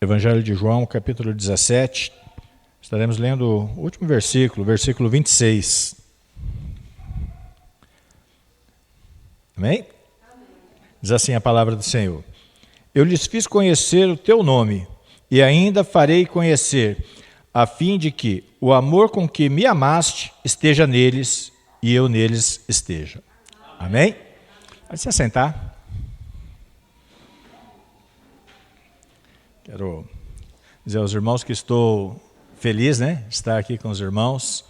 Evangelho de João, capítulo 17, estaremos lendo o último versículo, versículo 26. Amém? Diz assim a palavra do Senhor: Eu lhes fiz conhecer o teu nome, e ainda farei conhecer, a fim de que o amor com que me amaste esteja neles, e eu neles esteja. Amém? Pode se assentar. Quero dizer aos irmãos que estou feliz, de estar aqui com os irmãos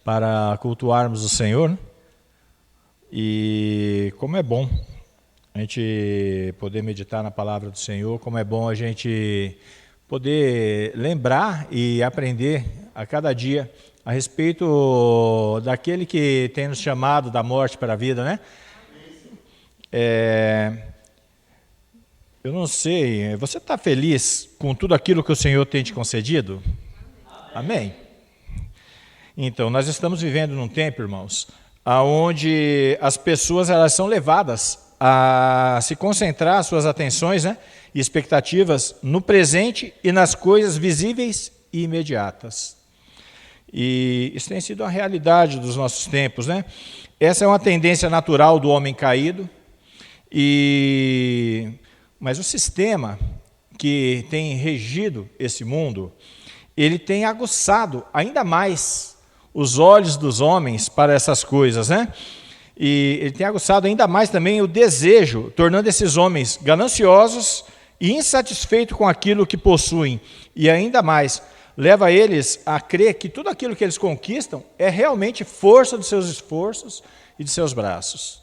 para cultuarmos o Senhor. E como é bom a gente poder meditar na palavra do Senhor, como é bom a gente poder lembrar e aprender a cada dia a respeito daquele que tem nos chamado da morte para a vida, Eu não sei, você está feliz com tudo aquilo que o Senhor tem te concedido? Amém? Então, nós estamos vivendo num tempo, irmãos, onde as pessoas elas são levadas a se concentrar suas atenções e expectativas no presente e nas coisas visíveis e imediatas. E isso tem sido a realidade dos nossos tempos, Essa é uma tendência natural do homem caído, mas o sistema que tem regido esse mundo, ele tem aguçado ainda mais os olhos dos homens para essas coisas, E ele tem aguçado ainda mais também o desejo, tornando esses homens gananciosos e insatisfeitos com aquilo que possuem. E ainda mais, leva eles a crer que tudo aquilo que eles conquistam é realmente força dos seus esforços e de seus braços.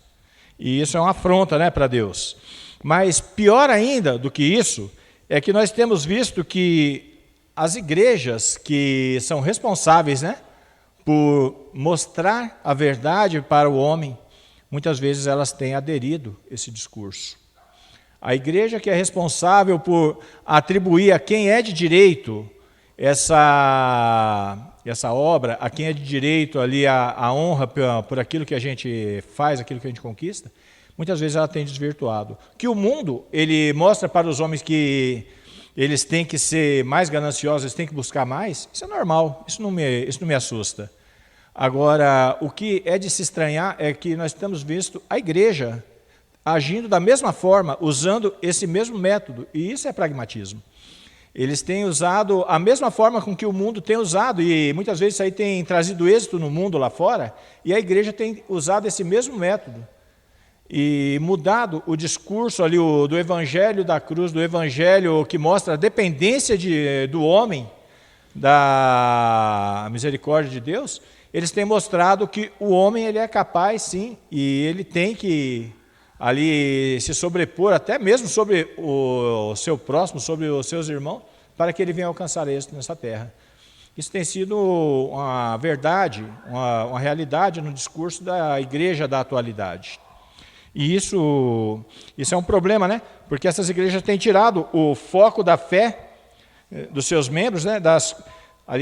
E isso é uma afronta, para Deus. Mas pior ainda do que isso, é que nós temos visto que as igrejas que são responsáveis, por mostrar a verdade para o homem, muitas vezes elas têm aderido a esse discurso. A igreja que é responsável por atribuir a quem é de direito essa obra, a quem é de direito ali a honra por aquilo que a gente faz, aquilo que a gente conquista, muitas vezes ela tem desvirtuado. Que o mundo, ele mostra para os homens que eles têm que ser mais gananciosos, eles têm que buscar mais, isso é normal, isso não me assusta. Agora, o que é de se estranhar é que nós temos visto a igreja agindo da mesma forma, usando esse mesmo método, e isso é pragmatismo. Eles têm usado a mesma forma com que o mundo tem usado, e muitas vezes isso aí tem trazido êxito no mundo lá fora, e a igreja tem usado esse mesmo método. E mudado o discurso ali do evangelho da cruz, do evangelho que mostra a dependência do homem, da misericórdia de Deus, eles têm mostrado que o homem ele é capaz, sim, e ele tem que ali se sobrepor até mesmo sobre o seu próximo, sobre os seus irmãos, para que ele venha alcançar êxito nessa terra. Isso tem sido uma verdade, uma realidade no discurso da igreja da atualidade. E isso é um problema, Porque essas igrejas têm tirado o foco da fé dos seus membros,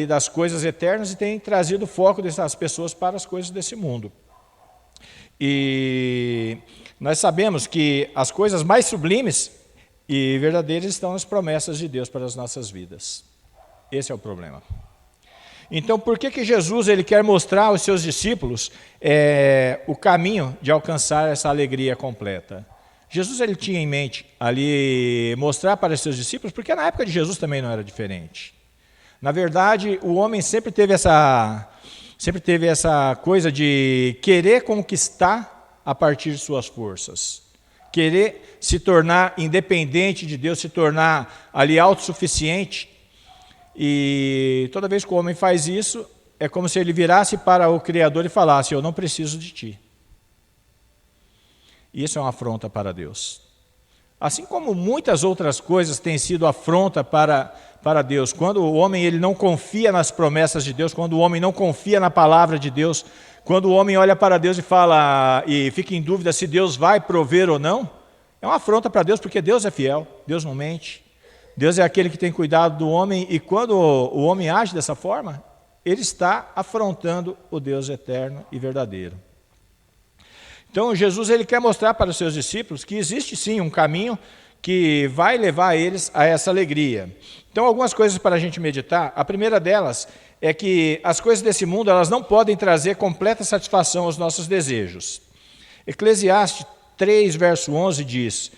das coisas eternas, e têm trazido o foco dessas pessoas para as coisas desse mundo. E nós sabemos que as coisas mais sublimes e verdadeiras estão nas promessas de Deus para as nossas vidas. Esse é o problema. Então, por que Jesus ele quer mostrar aos seus discípulos o caminho de alcançar essa alegria completa? Jesus ele tinha em mente ali mostrar para os seus discípulos, porque na época de Jesus também não era diferente. Na verdade, o homem sempre teve essa coisa de querer conquistar a partir de suas forças. Querer se tornar independente de Deus, se tornar ali autossuficiente. E toda vez que o homem faz isso, é como se ele virasse para o Criador e falasse: eu não preciso de ti. Isso é uma afronta para Deus. Assim como muitas outras coisas têm sido afronta para Deus. Quando o homem ele não confia nas promessas de Deus, quando o homem não confia na palavra de Deus, quando o homem olha para Deus e fala e fica em dúvida se Deus vai prover ou não, é uma afronta para Deus, porque Deus é fiel, Deus não mente. Deus é aquele que tem cuidado do homem, e quando o homem age dessa forma, ele está afrontando o Deus eterno e verdadeiro. Então, Jesus ele quer mostrar para os seus discípulos que existe sim um caminho que vai levar eles a essa alegria. Então, algumas coisas para a gente meditar. A primeira delas é que as coisas desse mundo elas não podem trazer completa satisfação aos nossos desejos. Eclesiastes 3, verso 11 diz: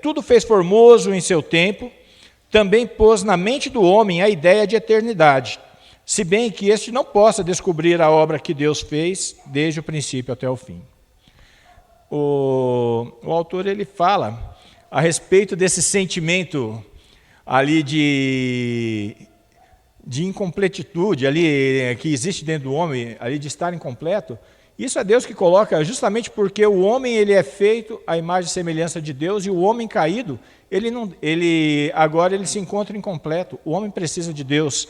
tudo fez formoso em seu tempo, também pôs na mente do homem a ideia de eternidade, se bem que este não possa descobrir a obra que Deus fez desde o princípio até o fim. O autor ele fala a respeito desse sentimento ali de incompletitude ali que existe dentro do homem, ali de estar incompleto. Isso é Deus que coloca, justamente porque o homem ele é feito à imagem e semelhança de Deus, e o homem caído, agora ele se encontra incompleto. O homem precisa de Deus.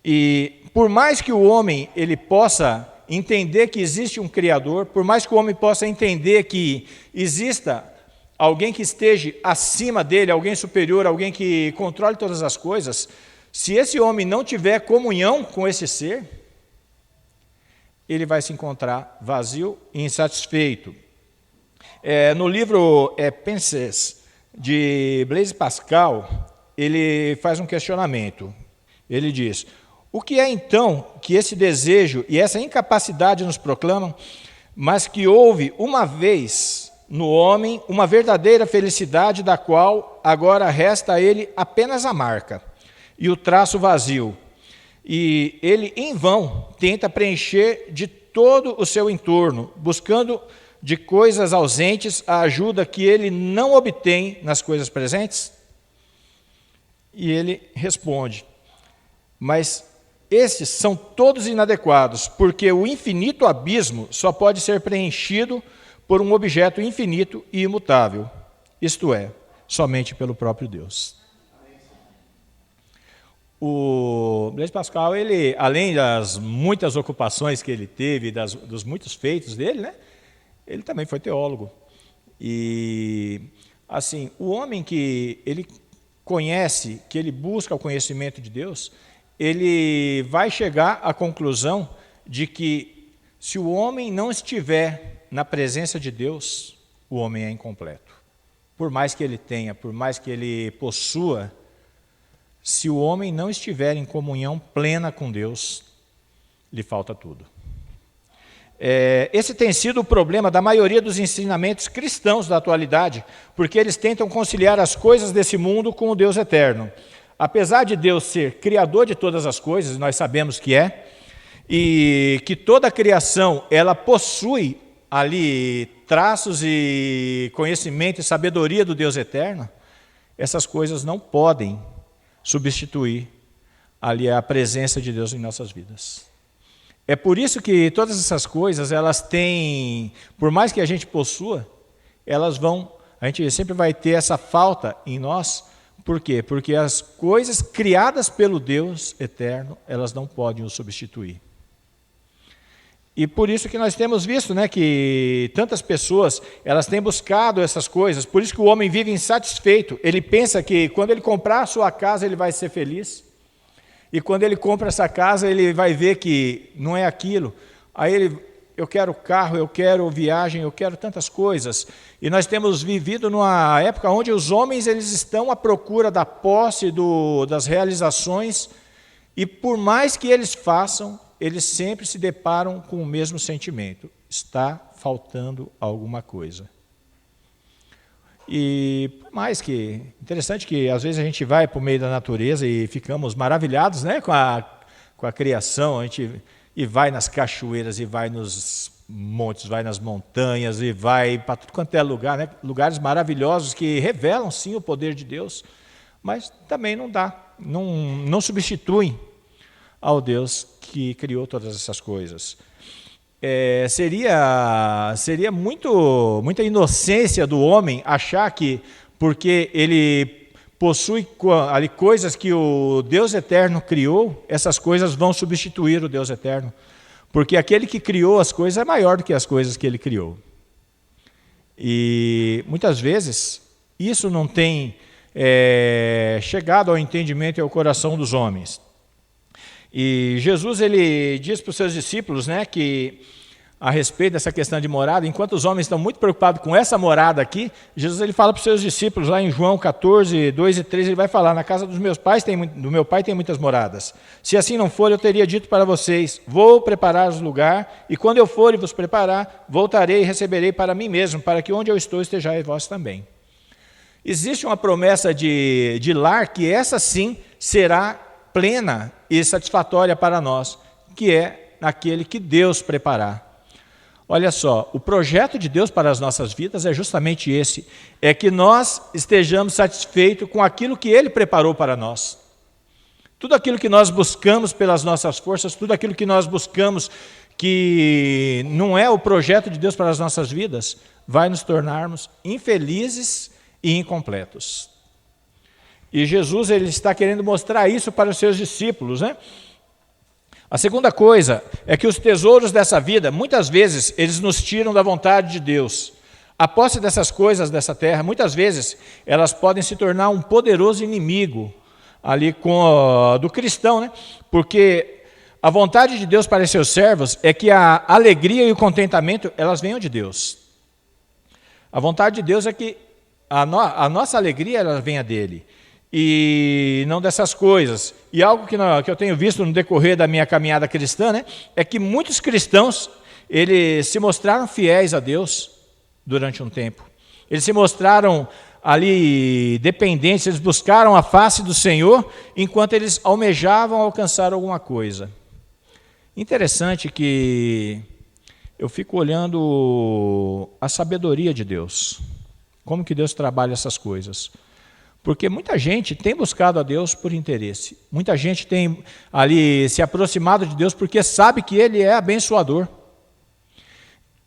E por mais que o homem ele possa entender que existe um Criador, por mais que o homem possa entender que exista alguém que esteja acima dele, alguém superior, alguém que controle todas as coisas, se esse homem não tiver comunhão com esse ser, ele vai se encontrar vazio e insatisfeito. No livro Pensées, de Blaise Pascal, ele faz um questionamento. Ele diz: o que é então que esse desejo e essa incapacidade nos proclamam, mas que houve uma vez no homem uma verdadeira felicidade, da qual agora resta a ele apenas a marca e o traço vazio, e ele em vão tenta preencher de todo o seu entorno, buscando de coisas ausentes a ajuda que ele não obtém nas coisas presentes? E ele responde: mas estes são todos inadequados, porque o infinito abismo só pode ser preenchido por um objeto infinito e imutável, isto é, somente pelo próprio Deus. O Blaise Pascal, ele, além das muitas ocupações que ele teve, dos muitos feitos dele, né, ele também foi teólogo. E, assim, o homem que ele conhece, que ele busca o conhecimento de Deus, ele vai chegar à conclusão de que se o homem não estiver na presença de Deus, o homem é incompleto. Por mais que ele tenha, por mais que ele possua, se o homem não estiver em comunhão plena com Deus, lhe falta tudo. Esse tem sido o problema da maioria dos ensinamentos cristãos da atualidade, porque eles tentam conciliar as coisas desse mundo com o Deus eterno. Apesar de Deus ser criador de todas as coisas, nós sabemos que é, e que toda a criação ela possui ali traços e conhecimento e sabedoria do Deus eterno, essas coisas não podem substituir ali a presença de Deus em nossas vidas. É por isso que todas essas coisas, elas têm, por mais que a gente possua, a gente sempre vai ter essa falta em nós. Por quê? Porque as coisas criadas pelo Deus eterno, elas não podem o substituir. E por isso que nós temos visto, né, que tantas pessoas, elas têm buscado essas coisas, por isso que o homem vive insatisfeito. Ele pensa que quando ele comprar a sua casa, ele vai ser feliz. E quando ele compra essa casa, ele vai ver que não é aquilo. Aí eu quero carro, eu quero viagem, eu quero tantas coisas. E nós temos vivido numa época onde os homens eles estão à procura da posse, das realizações, e por mais que eles façam, eles sempre se deparam com o mesmo sentimento: está faltando alguma coisa. E por mais que, interessante que às vezes a gente vai para o meio da natureza e ficamos maravilhados, né, com a criação, a gente e vai nas cachoeiras, e vai nos montes, vai nas montanhas, e vai para tudo quanto é lugar, né, lugares maravilhosos que revelam sim o poder de Deus, mas também não substituem ao Deus que criou todas essas coisas. Seria muita inocência do homem achar que, porque ele possui ali coisas que o Deus eterno criou, essas coisas vão substituir o Deus eterno. Porque aquele que criou as coisas é maior do que as coisas que ele criou. E muitas vezes isso não tem chegado ao entendimento e ao coração dos homens. E Jesus ele diz para os seus discípulos, né, que a respeito dessa questão de morada, enquanto os homens estão muito preocupados com essa morada aqui, Jesus ele fala para os seus discípulos, lá em João 14, 2 e 3, ele vai falar, na casa do meu pai tem muitas moradas. Se assim não for, eu teria dito para vocês, vou preparar-vos lugar, e quando eu for e vos preparar, voltarei e receberei para mim mesmo, para que onde eu estou estejais vós também. Existe uma promessa de lar que essa sim será plena e satisfatória para nós, que é naquele que Deus preparar. Olha só, o projeto de Deus para as nossas vidas é justamente esse, é que nós estejamos satisfeitos com aquilo que Ele preparou para nós. Tudo aquilo que nós buscamos pelas nossas forças, tudo aquilo que nós buscamos que não é o projeto de Deus para as nossas vidas, vai nos tornarmos infelizes e incompletos. E Jesus ele está querendo mostrar isso para os seus discípulos, né? A segunda coisa é que os tesouros dessa vida, muitas vezes, eles nos tiram da vontade de Deus. A posse dessas coisas dessa terra, muitas vezes, elas podem se tornar um poderoso inimigo ali do cristão, né? Porque a vontade de Deus para os seus servos é que a alegria e o contentamento, elas venham de Deus. A vontade de Deus é que a nossa alegria ela venha dele. E não dessas coisas. E algo que eu tenho visto no decorrer da minha caminhada cristã, né, é que muitos cristãos, eles se mostraram fiéis a Deus durante um tempo. Eles se mostraram ali dependentes, eles buscaram a face do Senhor, enquanto eles almejavam alcançar alguma coisa. Interessante que eu fico olhando a sabedoria de Deus, como que Deus trabalha essas coisas. Porque muita gente tem buscado a Deus por interesse. Muita gente tem ali se aproximado de Deus porque sabe que Ele é abençoador.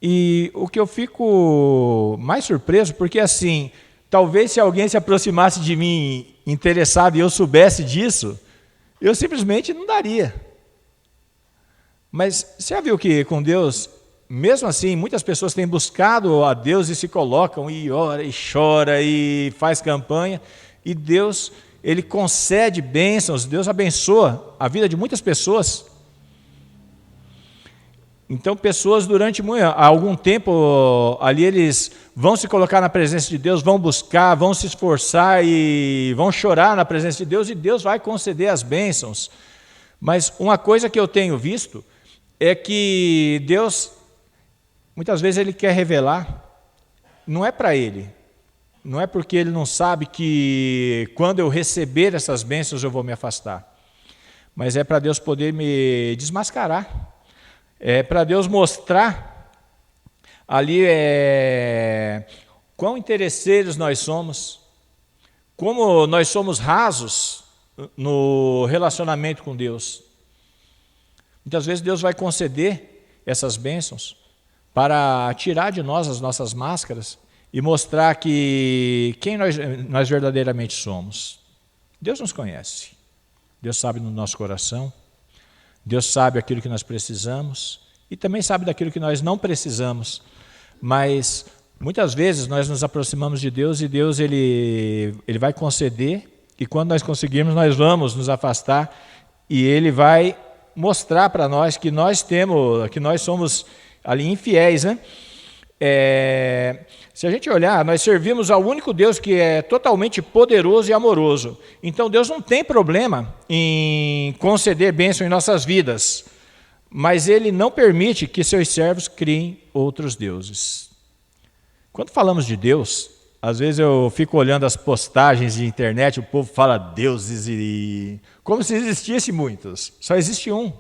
E o que eu fico mais surpreso, porque assim, talvez se alguém se aproximasse de mim interessado e eu soubesse disso, eu simplesmente não daria. Mas você já viu que com Deus, mesmo assim, muitas pessoas têm buscado a Deus e se colocam e ora e chora e faz campanha, e Deus, Ele concede bênçãos, Deus abençoa a vida de muitas pessoas. Então, pessoas durante algum tempo ali, eles vão se colocar na presença de Deus, vão buscar, vão se esforçar e vão chorar na presença de Deus, e Deus vai conceder as bênçãos. Mas uma coisa que eu tenho visto é que Deus, muitas vezes Ele quer revelar, não é para Ele, não é porque Ele não sabe que quando eu receber essas bênçãos eu vou me afastar, mas é para Deus poder me desmascarar, é para Deus mostrar ali quão interesseiros nós somos, como nós somos rasos no relacionamento com Deus. Muitas vezes Deus vai conceder essas bênçãos para tirar de nós as nossas máscaras e mostrar quem nós verdadeiramente somos. Deus nos conhece, Deus sabe no nosso coração, Deus sabe aquilo que nós precisamos e também sabe daquilo que nós não precisamos, mas muitas vezes nós nos aproximamos de Deus e Deus ele vai conceder, e quando nós conseguirmos nós vamos nos afastar e Ele vai mostrar para nós que nós somos ali infiéis, né? Se a gente olhar, nós servimos ao único Deus que é totalmente poderoso e amoroso. Então Deus não tem problema em conceder bênção em nossas vidas, mas Ele não permite que seus servos criem outros deuses. Quando falamos de Deus, às vezes eu fico olhando as postagens de internet, o povo fala deuses e como se existisse muitos, só existe um.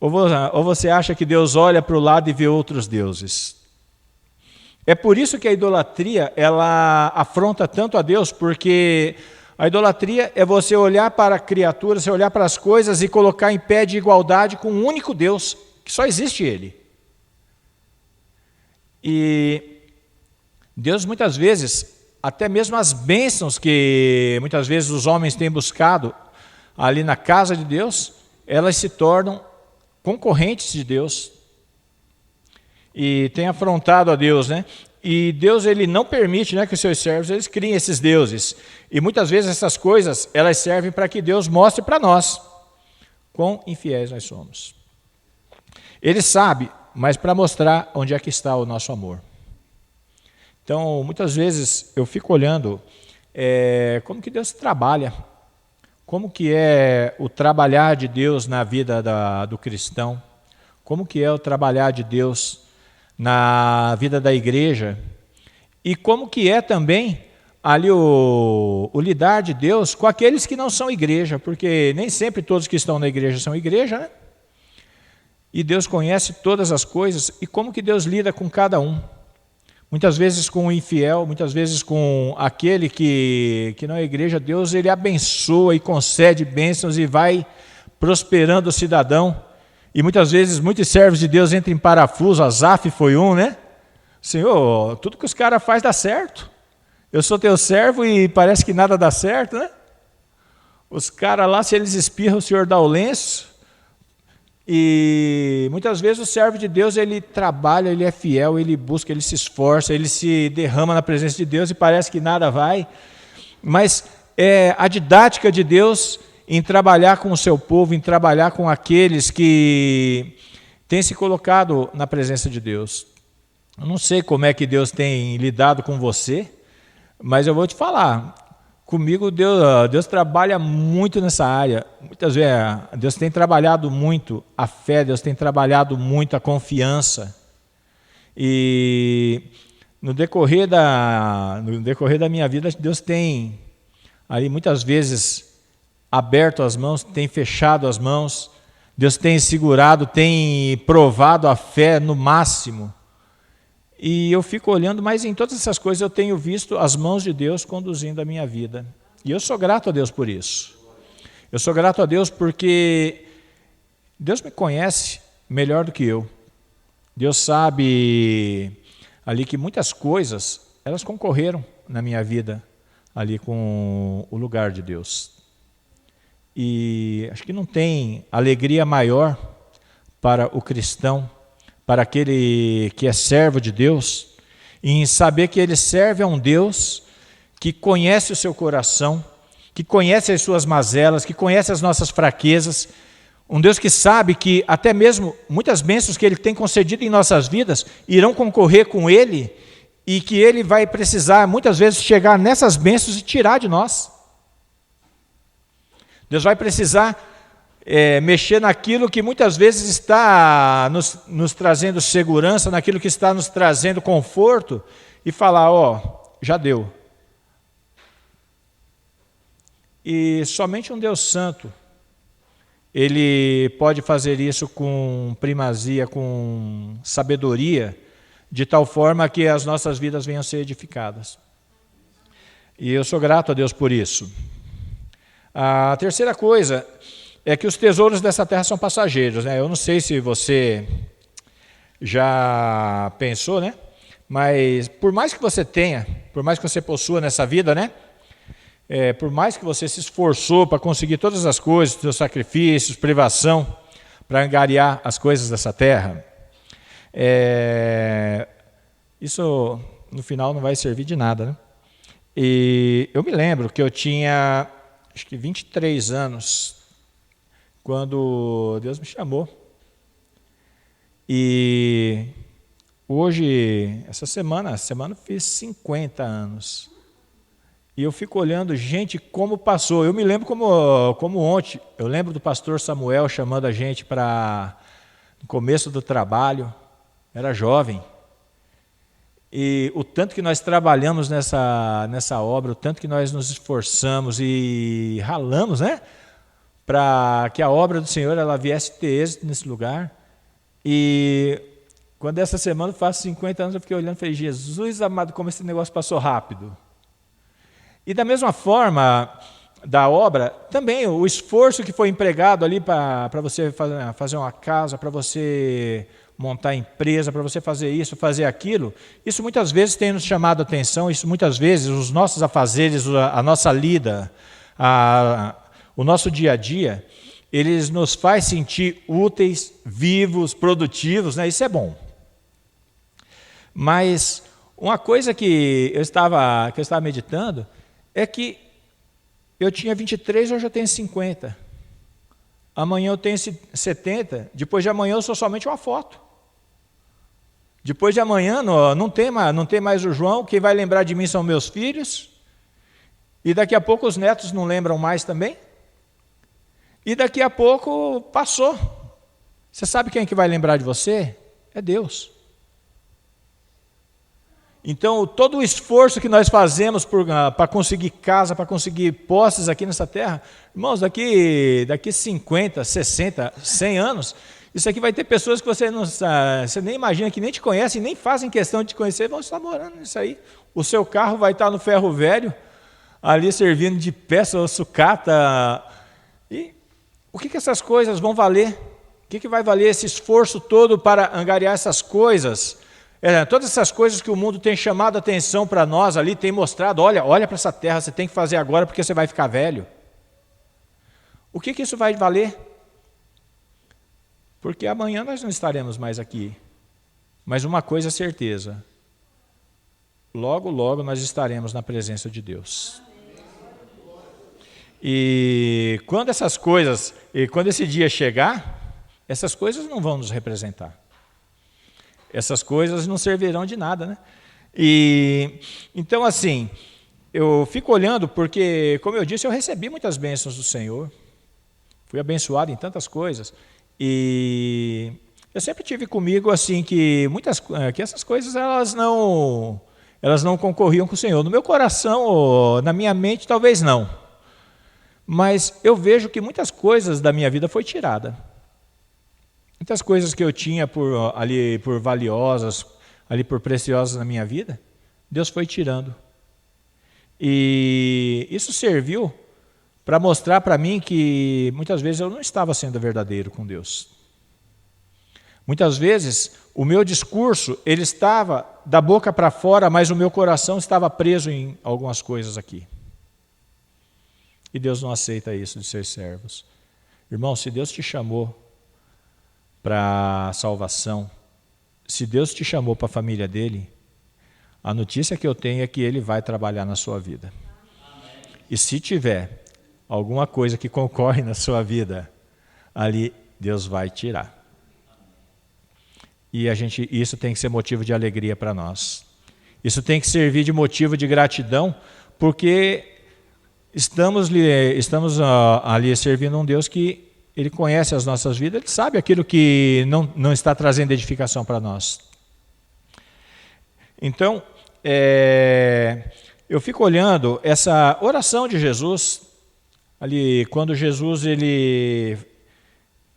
Ou você acha que Deus olha para o lado e vê outros deuses? É por isso que a idolatria, ela afronta tanto a Deus, porque a idolatria é você olhar para a criatura, você olhar para as coisas e colocar em pé de igualdade com um único Deus, que só existe Ele. E Deus muitas vezes, até mesmo as bênçãos que muitas vezes os homens têm buscado ali na casa de Deus, elas se tornam concorrentes de Deus e tem afrontado a Deus, né? E Deus ele não permite, né, que os seus servos eles criem esses deuses. E muitas vezes essas coisas elas servem para que Deus mostre para nós quão infiéis nós somos. Ele sabe, mas para mostrar onde é que está o nosso amor. Então, muitas vezes eu fico olhando como que Deus trabalha, como que é o trabalhar de Deus na vida do cristão, como que é o trabalhar de Deus na vida da igreja, e como que é também ali o lidar de Deus com aqueles que não são igreja, porque nem sempre todos que estão na igreja são igreja, né? E Deus conhece todas as coisas, e como que Deus lida com cada um. Muitas vezes com o infiel, muitas vezes com aquele que não é igreja, Deus ele abençoa e concede bênçãos e vai prosperando o cidadão. E muitas vezes muitos servos de Deus entram em parafuso, Asaf foi um, né? Senhor, tudo que os caras fazem dá certo. Eu sou teu servo e parece que nada dá certo, né? Os caras lá, se eles espirram, o Senhor dá o lenço. E muitas vezes o servo de Deus, ele trabalha, ele é fiel, ele busca, ele se esforça, ele se derrama na presença de Deus e parece que nada vai. Mas a didática de Deus em trabalhar com o seu povo, em trabalhar com aqueles que têm se colocado na presença de Deus. Eu não sei como é que Deus tem lidado com você, mas eu vou te falar. Comigo, Deus trabalha muito nessa área. Muitas vezes, Deus tem trabalhado muito a fé, Deus tem trabalhado muito a confiança. E no decorrer da minha vida, Deus tem, ali muitas vezes, aberto as mãos, tem fechado as mãos. Deus tem segurado, tem provado a fé no máximo. E eu fico olhando, mas em todas essas coisas eu tenho visto as mãos de Deus conduzindo a minha vida. E eu sou grato a Deus por isso. Eu sou grato a Deus porque Deus me conhece melhor do que eu. Deus sabe ali que muitas coisas, elas concorreram na minha vida ali com o lugar de Deus. E acho que não tem alegria maior para o cristão, para aquele que é servo de Deus, em saber que ele serve a um Deus que conhece o seu coração, que conhece as suas mazelas, que conhece as nossas fraquezas, um Deus que sabe que até mesmo muitas bênçãos que Ele tem concedido em nossas vidas irão concorrer com Ele e que Ele vai precisar muitas vezes chegar nessas bênçãos e tirar de nós. Deus vai precisar mexer naquilo que muitas vezes está nos trazendo segurança, naquilo que está nos trazendo conforto, e falar, já deu. E somente um Deus santo, Ele pode fazer isso com primazia, com sabedoria, de tal forma que as nossas vidas venham a ser edificadas. E eu sou grato a Deus por isso. A terceira coisa é que os tesouros dessa terra são passageiros, né? Eu não sei se você já pensou, né? Mas por mais que você tenha, por mais que você possua nessa vida, né? Por mais que você se esforçou para conseguir todas as coisas, seus sacrifícios, privação, para angariar as coisas dessa terra, isso no final não vai servir de nada, né? E eu me lembro que eu tinha, acho que 23 anos, quando Deus me chamou. E hoje, essa semana eu fiz 50 anos. E eu fico olhando, gente, como passou. Eu me lembro como ontem, eu lembro do pastor Samuel chamando a gente para no começo do trabalho, era jovem. E o tanto que nós trabalhamos nessa obra, o tanto que nós nos esforçamos e ralamos, né? Para que a obra do Senhor ela viesse ter êxito nesse lugar. E quando essa semana eu faço 50 anos, eu fiquei olhando e falei, Jesus amado, como esse negócio passou rápido. E da mesma forma da obra, também o esforço que foi empregado ali para você fazer uma casa, para você montar a empresa, para você fazer isso, fazer aquilo, isso muitas vezes tem nos chamado a atenção, isso muitas vezes os nossos afazeres, a nossa lida, o nosso dia a dia, eles nos faz sentir úteis, vivos, produtivos, né? Isso é bom. Mas uma coisa que eu estava meditando é que eu tinha 23, hoje eu tenho 50. Amanhã eu tenho 70, depois de amanhã eu sou somente uma foto. Depois de amanhã não tem mais o João, quem vai lembrar de mim são meus filhos. E daqui a pouco os netos não lembram mais também. E daqui a pouco passou. Você sabe quem é que vai lembrar de você? É Deus. Então, todo o esforço que nós fazemos para conseguir casa, para conseguir posses aqui nessa terra, irmãos, daqui 50, 60, 100 anos, isso aqui vai ter pessoas que você nem imagina, que nem te conhecem, nem fazem questão de te conhecer, vão estar morando nisso aí. O seu carro vai estar no ferro velho, ali servindo de peça ou sucata. E o que essas coisas vão valer? O que vai valer esse esforço todo para angariar essas coisas? Todas essas coisas que o mundo tem chamado a atenção para nós ali, tem mostrado, olha para essa terra, você tem que fazer agora porque você vai ficar velho. O que isso vai valer? Porque amanhã nós não estaremos mais aqui. Mas uma coisa é certeza, logo, logo nós estaremos na presença de Deus. E quando quando esse dia chegar, essas coisas não vão nos representar. Essas coisas não servirão de nada, né? Então, assim, eu fico olhando porque, como eu disse, eu recebi muitas bênçãos do Senhor. Fui abençoado em tantas coisas. E eu sempre tive comigo, assim, que essas coisas, elas não concorriam com o Senhor. No meu coração, ou na minha mente, talvez não. Mas eu vejo que muitas coisas da minha vida foi tirada. Muitas coisas que eu tinha por valiosas, por preciosas na minha vida, Deus foi tirando. E isso serviu para mostrar para mim que muitas vezes eu não estava sendo verdadeiro com Deus. Muitas vezes o meu discurso, ele estava da boca para fora, mas o meu coração estava preso em algumas coisas aqui. E Deus não aceita isso de seus servos. Irmão, se Deus te chamou para a salvação, se Deus te chamou para a família dele, a notícia que eu tenho é que ele vai trabalhar na sua vida. E se tiver alguma coisa que concorre na sua vida, ali Deus vai tirar. E isso tem que ser motivo de alegria para nós. Isso tem que servir de motivo de gratidão, porque estamos ali servindo um Deus que Ele conhece as nossas vidas, Ele sabe aquilo que não está trazendo edificação para nós. Então, eu fico olhando essa oração de Jesus, ali quando Jesus ele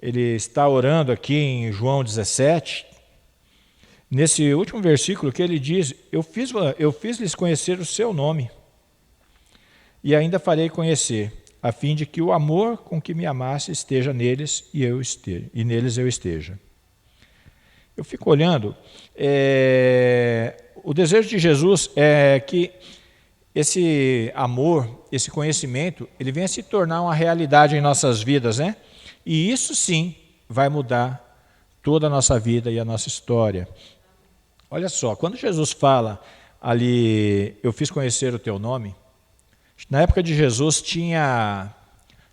está orando aqui em João 17, nesse último versículo que ele diz, eu fiz-lhes conhecer o seu nome, e ainda farei conhecer, a fim de que o amor com que me amasse esteja neles e neles eu esteja. Eu fico olhando, o desejo de Jesus é que esse amor, esse conhecimento, ele venha se tornar uma realidade em nossas vidas, né? E isso sim vai mudar toda a nossa vida e a nossa história. Olha só, quando Jesus fala ali, eu fiz conhecer o teu nome, na época de Jesus tinha,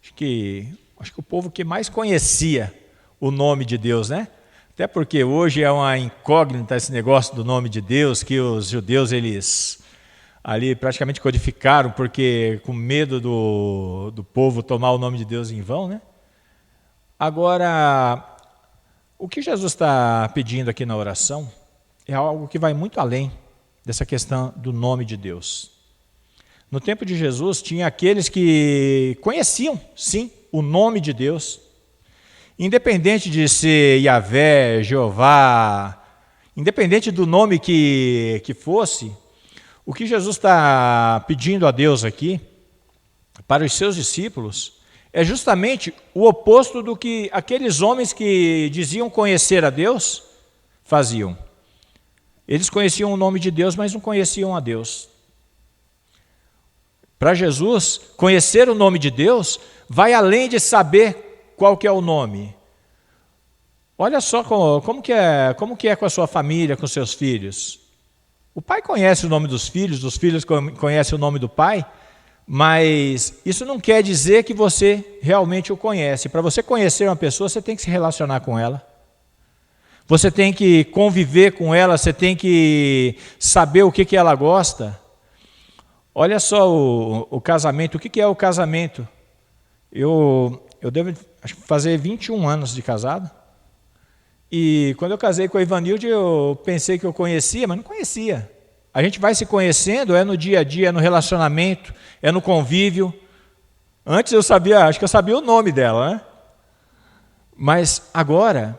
acho que o povo que mais conhecia o nome de Deus, né? Até porque hoje é uma incógnita esse negócio do nome de Deus, que os judeus, eles ali praticamente codificaram, porque com medo do povo tomar o nome de Deus em vão, né? Agora, o que Jesus está pedindo aqui na oração é algo que vai muito além dessa questão do nome de Deus. No tempo de Jesus, tinha aqueles que conheciam, sim, o nome de Deus, independente de ser Yahvé, Jeová, independente do nome que fosse, o que Jesus está pedindo a Deus aqui, para os seus discípulos, é justamente o oposto do que aqueles homens que diziam conhecer a Deus faziam. Eles conheciam o nome de Deus, mas não conheciam a Deus. Para Jesus, conhecer o nome de Deus vai além de saber qual que é o nome. Olha só como que é com a sua família, com seus filhos. O pai conhece o nome dos filhos conhecem o nome do pai, Mas isso não quer dizer que você realmente o conhece. Para você conhecer uma pessoa, você tem que se relacionar com ela. Você tem que conviver com ela, você tem que saber o que ela gosta. Olha só o casamento. O que é o casamento? Eu devo fazer 21 anos de casado. E quando eu casei com a Ivanilde, eu pensei que eu conhecia, mas não conhecia. A gente vai se conhecendo, é no dia a dia, é no relacionamento, é no convívio. Antes acho que eu sabia o nome dela, né? Mas agora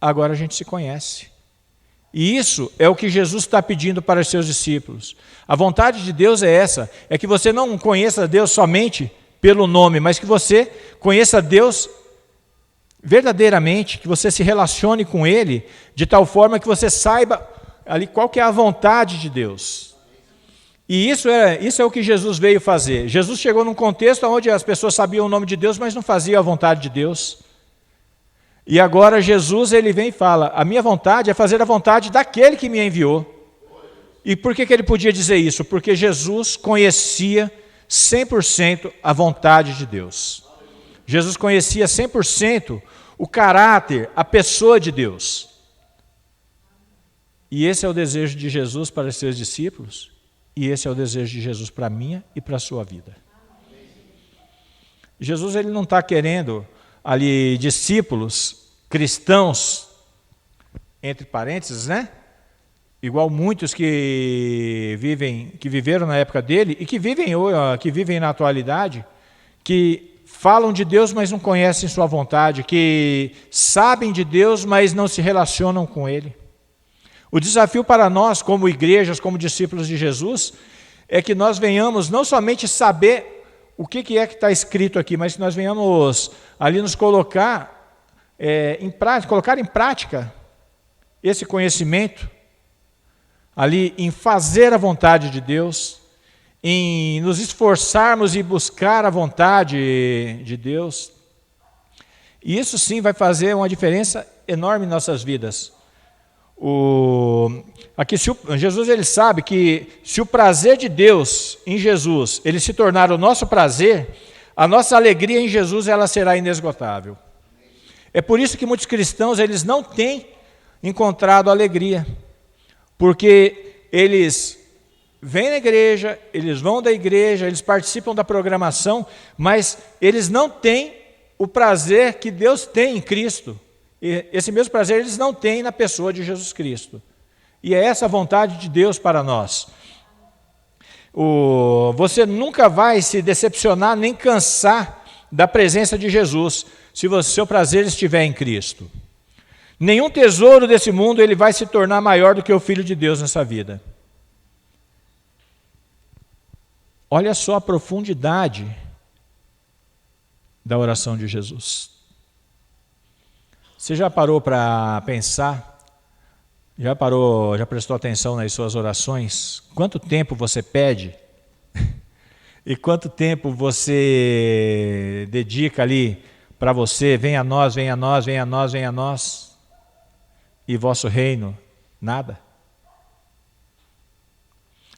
a gente se conhece. E isso é o que Jesus está pedindo para os seus discípulos. A vontade de Deus é essa, é que você não conheça Deus somente pelo nome, mas que você conheça Deus verdadeiramente, que você se relacione com Ele, de tal forma que você saiba ali qual que é a vontade de Deus. E isso é o que Jesus veio fazer. Jesus chegou num contexto onde as pessoas sabiam o nome de Deus, mas não faziam a vontade de Deus. E agora Jesus, ele vem e fala, a minha vontade é fazer a vontade daquele que me enviou. E por que ele podia dizer isso? Porque Jesus conhecia 100% a vontade de Deus. Jesus conhecia 100% o caráter, a pessoa de Deus. E esse é o desejo de Jesus para os seus discípulos, e esse é o desejo de Jesus para a minha e para a sua vida. Jesus, ele não está querendo ali discípulos cristãos, entre parênteses, né? Igual muitos que viveram na época dele e que vivem na atualidade, que falam de Deus, mas não conhecem sua vontade, que sabem de Deus, mas não se relacionam com Ele. O desafio para nós, como igrejas, como discípulos de Jesus, é que nós venhamos não somente saber o que é que está escrito aqui, mas que nós venhamos ali nos colocar em prática esse conhecimento, ali em fazer a vontade de Deus, em nos esforçarmos e buscar a vontade de Deus. E isso sim vai fazer uma diferença enorme em nossas vidas. Jesus, ele sabe que se o prazer de Deus em Jesus, ele se tornar o nosso prazer, a nossa alegria em Jesus, ela será inesgotável. É por isso que muitos cristãos, eles não têm encontrado alegria, porque eles vêm na igreja, eles vão da igreja, eles participam da programação, mas eles não têm o prazer que Deus tem em Cristo. E esse mesmo prazer eles não têm na pessoa de Jesus Cristo. E é essa a vontade de Deus para nós. Você nunca vai se decepcionar nem cansar da presença de Jesus, se o seu prazer estiver em Cristo. Nenhum tesouro desse mundo ele vai se tornar maior do que o Filho de Deus nessa vida. Olha só a profundidade da oração de Jesus. Você já parou para pensar? Já prestou atenção nas suas orações? Quanto tempo você pede? E quanto tempo você dedica ali para você? Venha a nós, venha a nós, venha a nós, venha a nós. E vosso reino, nada.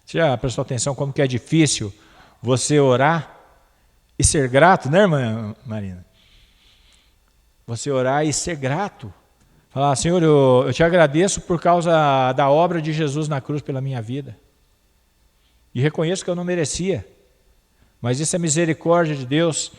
Você já prestou atenção como que é difícil você orar e ser grato, né, irmã Marina? Você orar e ser grato. Falar, Senhor, eu te agradeço por causa da obra de Jesus na cruz pela minha vida. E reconheço que eu não merecia. Mas isso é misericórdia de Deus.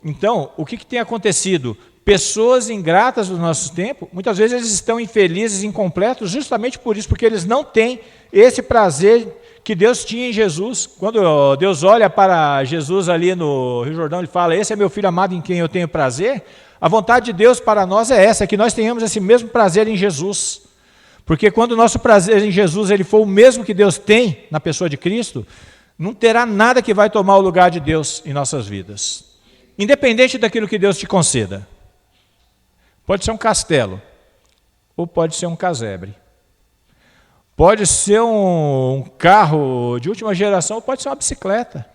Então, o que tem acontecido? Pessoas ingratas do nosso tempo, muitas vezes eles estão infelizes, incompletos, justamente por isso, porque eles não têm esse prazer que Deus tinha em Jesus. Quando Deus olha para Jesus ali no Rio Jordão, ele fala, esse é meu filho amado em quem eu tenho prazer. A vontade de Deus para nós é essa, que nós tenhamos esse mesmo prazer em Jesus. Porque quando o nosso prazer em Jesus ele for o mesmo que Deus tem na pessoa de Cristo, não terá nada que vai tomar o lugar de Deus em nossas vidas. Independente daquilo que Deus te conceda. Pode ser um castelo, ou pode ser um casebre. Pode ser um carro de última geração, ou pode ser uma bicicleta.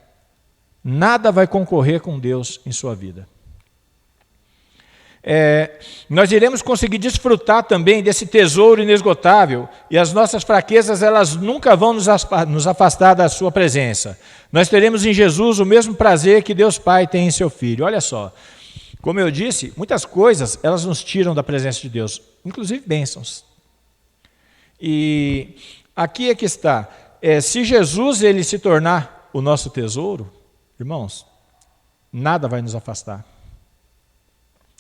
Nada vai concorrer com Deus em sua vida. Nós iremos conseguir desfrutar também desse tesouro inesgotável, e as nossas fraquezas elas nunca vão nos afastar da sua presença. Nós teremos em Jesus o mesmo prazer que Deus Pai tem em seu Filho. Olha só, como eu disse, muitas coisas elas nos tiram da presença de Deus, inclusive bênçãos. E aqui é que está, se Jesus ele se tornar o nosso tesouro, irmãos, nada vai nos afastar.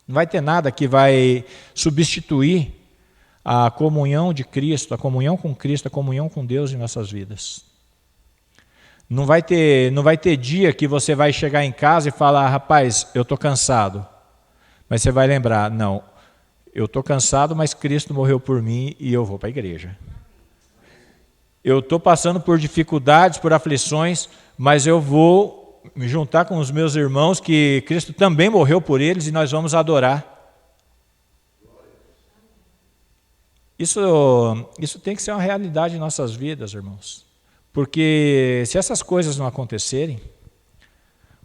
Não vai ter nada que vai substituir a comunhão de Cristo, a comunhão com Cristo, a comunhão com Deus em nossas vidas. Não vai ter dia que você vai chegar em casa e falar, rapaz, eu estou cansado. Mas você vai lembrar, não, eu estou cansado, mas Cristo morreu por mim e eu vou para a igreja. Eu estou passando por dificuldades, por aflições, mas eu vou me juntar com os meus irmãos, que Cristo também morreu por eles, e nós vamos adorar. Isso tem que ser uma realidade em nossas vidas, irmãos. Porque se essas coisas não acontecerem,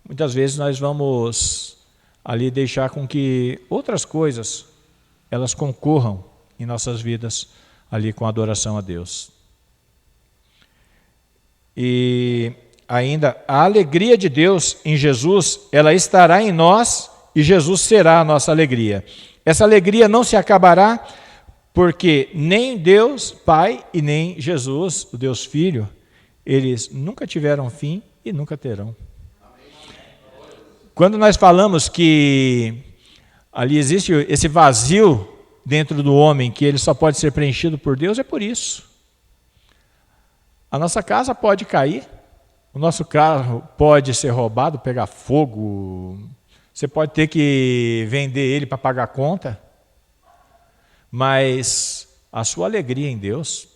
muitas vezes nós vamos ali deixar com que outras coisas, elas concorram em nossas vidas, ali com a adoração a Deus. E ainda, a alegria de Deus em Jesus, ela estará em nós e Jesus será a nossa alegria. Essa alegria não se acabará porque nem Deus Pai e nem Jesus, o Deus Filho, eles nunca tiveram fim e nunca terão. Quando nós falamos que ali existe esse vazio dentro do homem, que ele só pode ser preenchido por Deus, é por isso. A nossa casa pode cair, o nosso carro pode ser roubado, pegar fogo, você pode ter que vender ele para pagar a conta, mas a sua alegria em Deus,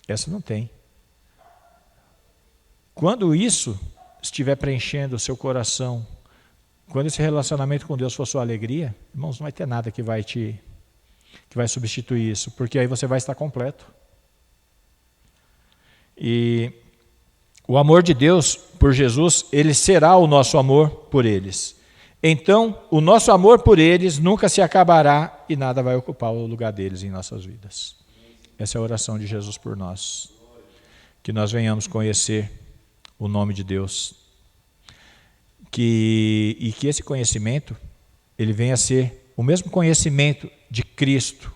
essa não tem. Quando isso estiver preenchendo o seu coração, quando esse relacionamento com Deus for sua alegria, irmãos, não vai ter nada que vai substituir isso, porque aí você vai estar completo. E o amor de Deus por Jesus, ele será o nosso amor por eles. Então, o nosso amor por eles nunca se acabará e nada vai ocupar o lugar deles em nossas vidas. Essa é a oração de Jesus por nós. Que nós venhamos conhecer o nome de Deus. E que esse conhecimento, ele venha a ser o mesmo conhecimento de Cristo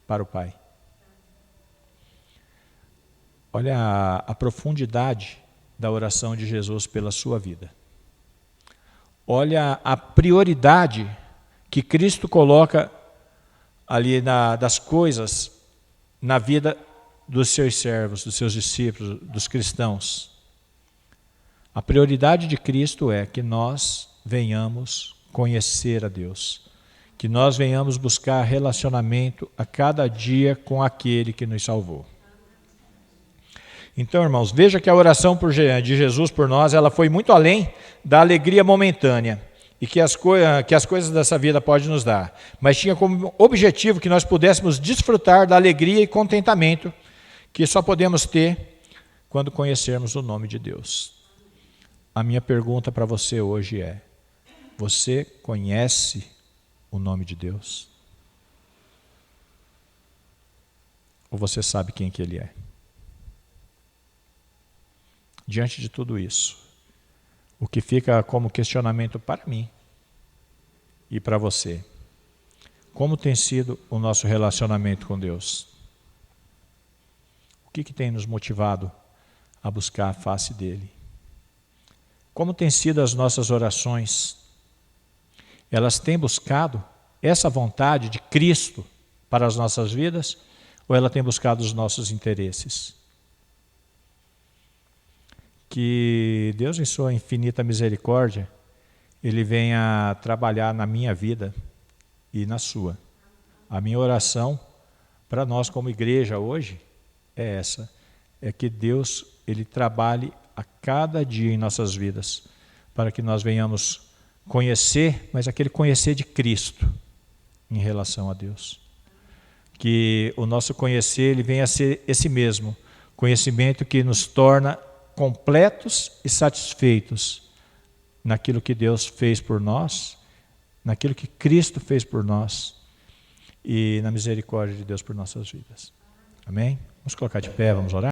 para o Pai. Olha a profundidade da oração de Jesus pela sua vida. Olha a prioridade que Cristo coloca ali das coisas na vida dos seus servos, dos seus discípulos, dos cristãos. A prioridade de Cristo é que nós venhamos conhecer a Deus, que nós venhamos buscar relacionamento a cada dia com aquele que nos salvou. Então, irmãos, veja que a oração de Jesus por nós, ela foi muito além da alegria momentânea e que as coisas dessa vida podem nos dar, mas tinha como objetivo que nós pudéssemos desfrutar da alegria e contentamento que só podemos ter quando conhecermos o nome de Deus. A minha pergunta para você hoje é: você conhece o nome de Deus? Ou você sabe quem que Ele é? Diante de tudo isso, o que fica como questionamento para mim e para você: como tem sido o nosso relacionamento com Deus? O que tem nos motivado a buscar a face dEle? Como têm sido as nossas orações? Elas têm buscado essa vontade de Cristo para as nossas vidas, ou ela tem buscado os nossos interesses? Que Deus, em sua infinita misericórdia, Ele venha trabalhar na minha vida e na sua. A minha oração para nós como igreja hoje é essa: é que Deus, Ele trabalhe a cada dia em nossas vidas, para que nós venhamos conhecer, mas aquele conhecer de Cristo em relação a Deus. Que o nosso conhecer, ele venha a ser esse mesmo conhecimento que nos torna completos e satisfeitos naquilo que Deus fez por nós naquilo que Cristo fez por nós e na misericórdia de Deus por nossas vidas. Amém? Vamos colocar de pé, vamos orar?